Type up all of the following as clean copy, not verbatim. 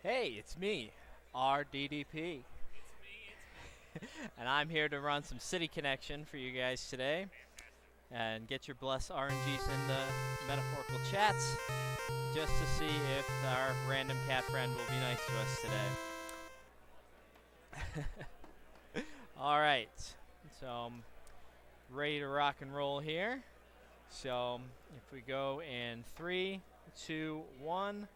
Hey, it's me, RDDP, and I'm here to run some City Connection for you guys today and get your blessed RNGs in the metaphorical chats just to see if our random cat friend will be nice to us today. Alright, so I'm ready to rock and roll here. So if we go in 3, 2, 1.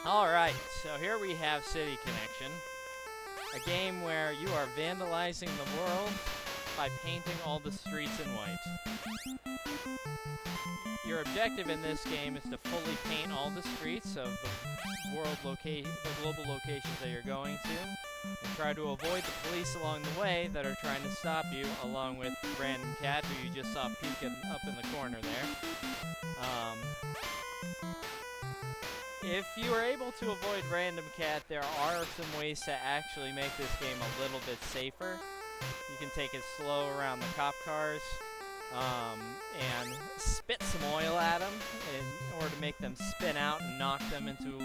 Alright, so here we have City Connection, a game where you are vandalizing the world by painting all the streets in white. Your objective in this game is to fully paint all the streets of the global locations that you're going to, and try to avoid the police along the way that are trying to stop you, along with Random Cat, who you just saw peeking up in the corner there. If you are able to avoid Random Cat, there are some ways to actually make this game a little bit safer. You can take it slow around the cop cars and spit some oil at them in order to make them spin out and knock them into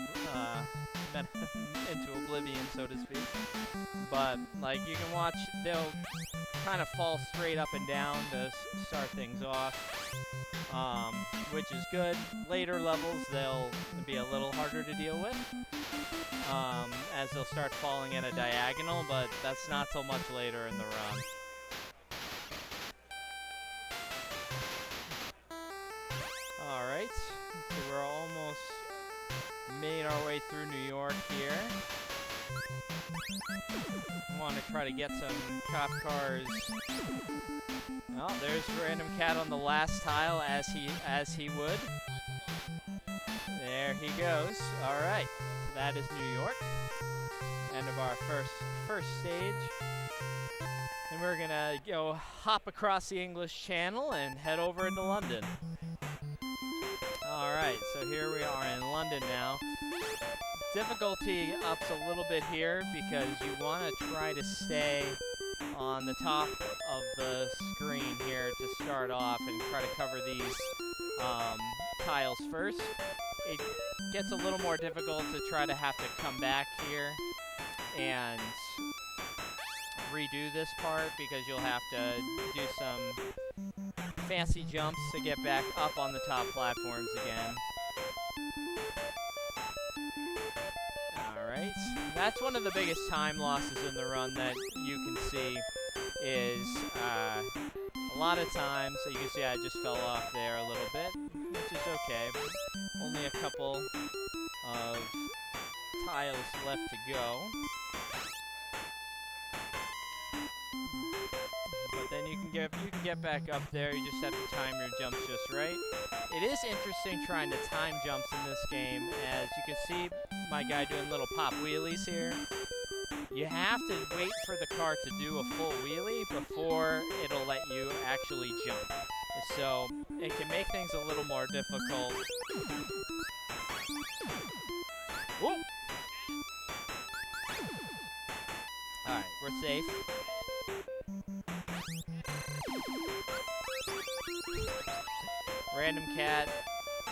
oblivion, so to speak. But like you can watch, they'll kind of fall straight up and down to start things off, which is good. Later levels, they'll be a little harder to deal with, as they'll start falling at a diagonal, but that's not till much later in the run. Alright, so we're almost made our way through New York here. I want to try to get some cop cars. Oh, there's Random Cat on the last tile, as he would. There he goes. Alright, so that is New York. End of our first stage. And we're gonna go hop across the English Channel and head over into London. Alright, so here we are in London now. Difficulty ups a little bit here because you want to try to stay on the top of the screen here to start off and try to cover these tiles first. It gets a little more difficult to try to have to come back here and redo this part because you'll have to do some fancy jumps to get back up on the top platforms again. Alright, that's one of the biggest time losses in the run that you can see is a lot of times, so you can see I just fell off there a little bit, which is okay. Only a couple of tiles left to go. But then you can get back up there. You just have to time your jumps just right. It is interesting trying to time jumps in this game, as you can see my guy doing little pop wheelies here. You have to wait for the car to do a full wheelie before it'll let you actually jump. So it can make things a little more difficult. Whoa! Alright, we're safe. Random Cat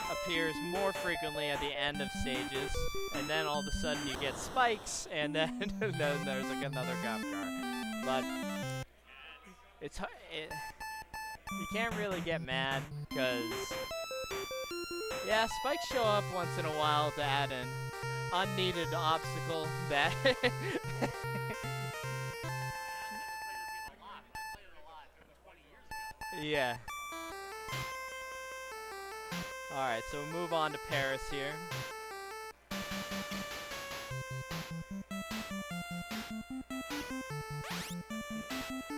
appears more frequently at the end of stages, and then all of a sudden you get spikes, and then, then there's like another cop car. But you can't really get mad, because yeah, spikes show up once in a while to add an unneeded obstacle that yeah. Alright, so we'll move on to Paris here.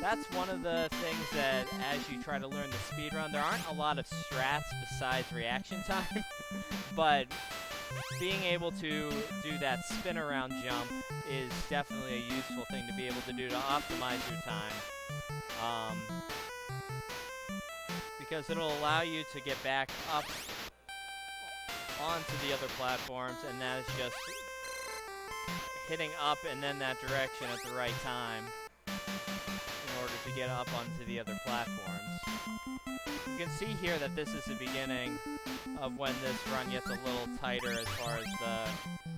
That's one of the things that, as you try to learn the speedrun, there aren't a lot of strats besides reaction time, but being able to do that spin around jump is definitely a useful thing to be able to do to optimize your time. Because it'll allow you to get back up onto the other platforms, and that is just hitting up and then that direction at the right time in order to get up onto the other platforms. You can see here that this is the beginning of when this run gets a little tighter as far as the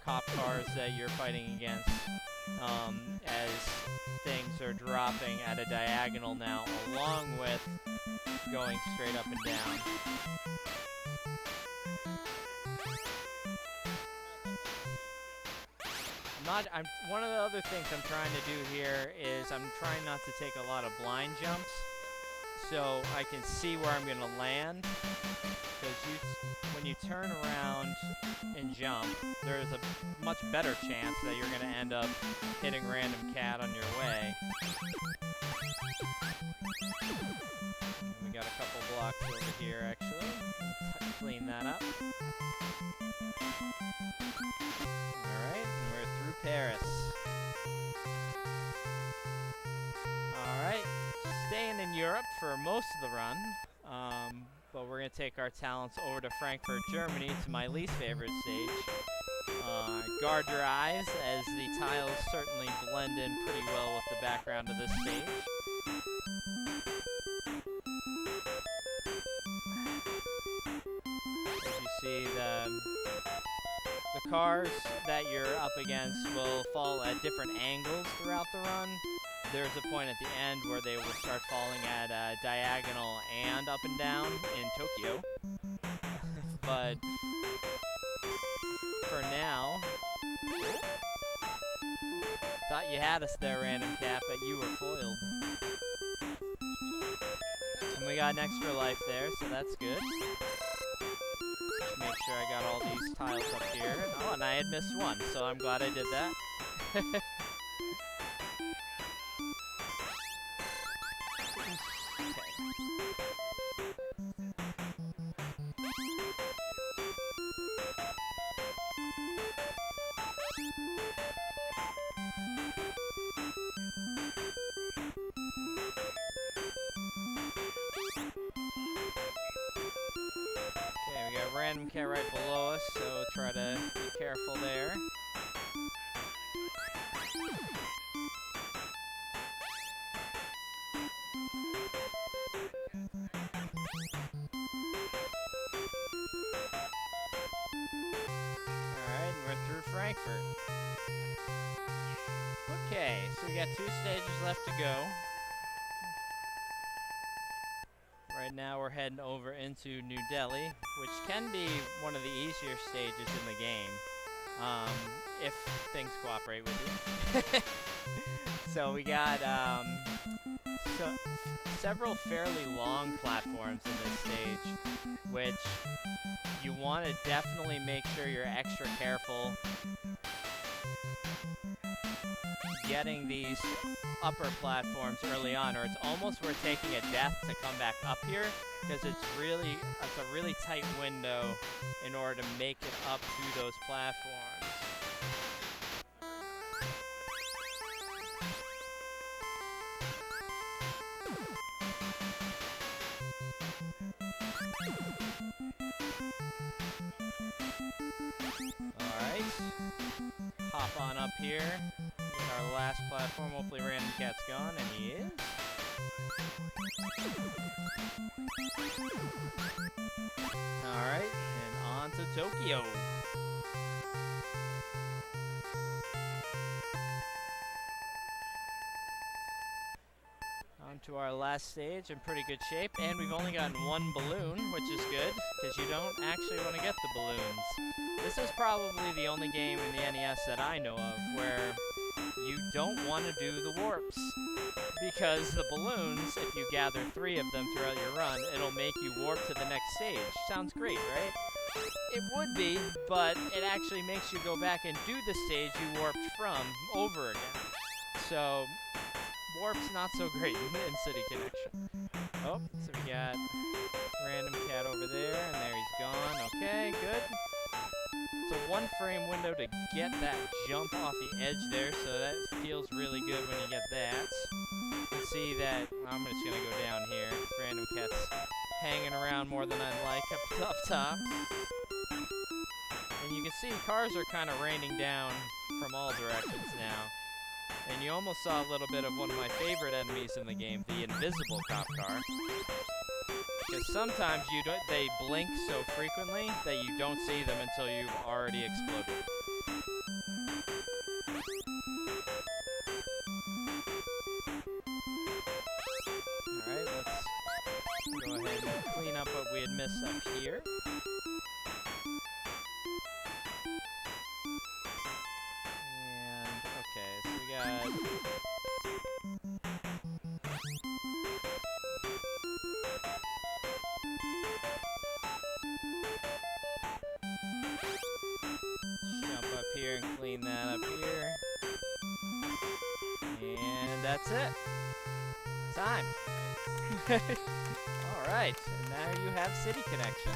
cop cars that you're fighting against, as things are dropping at a diagonal now, along with going straight up and down. One of the other things I'm trying to do here is I'm trying not to take a lot of blind jumps, so I can see where I'm going to land. Because when you turn around and jump, there's a much better chance that you're going to end up hitting random cat on your way. And we got a couple blocks over here, actually. Let's clean that up. Alright, and we're through Paris. Alright, staying in Europe for most of the run. But we're going to take our talents over to Frankfurt, Germany, to my least favorite stage. Guard your eyes, as the tiles certainly blend in pretty well with the background of this stage. As you see, the cars that you're up against will fall at different angles throughout the run. There's a point at the end where they will start falling at diagonal and up and down in Tokyo. But for now, thought you had us there, Random Cat, but you were foiled. And we got an extra life there, so that's good. Just make sure I got all these tiles up here. Oh, and I had missed one, so I'm glad I did that. Okay, we got a random cat right below us, so try to be careful there. Alright, and we're through Frankfurt. Okay, so we got 2 stages left to go. Right now we're heading over into New Delhi, which can be one of the easier stages in the game, if things cooperate with you. So we got several fairly long platforms in this stage, which you want to definitely make sure you're extra careful getting these upper platforms early on, or it's almost worth taking a death to come back up here, because it's a really tight window in order to make it up to those platforms. Alright, hop on up here. Our last platform, hopefully Random Cat's gone, and he is. Alright, and on to Tokyo. On to our last stage, in pretty good shape, and we've only gotten 1 balloon, which is good, because you don't actually want to get the balloons. This is probably the only game in the NES that I know of where you don't want to do the warps, because the balloons, if you gather 3 of them throughout your run, it'll make you warp to the next stage. Sounds great, right? It would be, but it actually makes you go back and do the stage you warped from over again. So, warp's not so great in City Connection. Oh, so we got Random Cat over there, and there he's gone. Okay, good. It's a 1-frame window to get that jump off the edge there, so that feels really good when you get that. You can see that, I'm just going to go down here. Random Cat's hanging around more than I'd like up top. And you can see cars are kind of raining down from all directions now. And you almost saw a little bit of one of my favorite enemies in the game, the invisible cop car. Because sometimes they blink so frequently that you don't see them until you've already exploded. Alright, let's go ahead and clean up what we had missed up here. And, okay, so we got... jump up here and clean that up here. And that's it. Time. Alright, and now you have City Connection.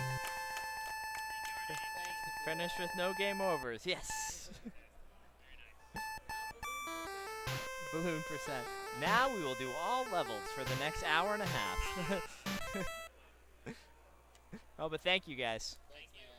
Finish with no game overs. Yes! Balloon percent. Now we will do all levels for the next hour and a half. Oh, but thank you guys. Thank you.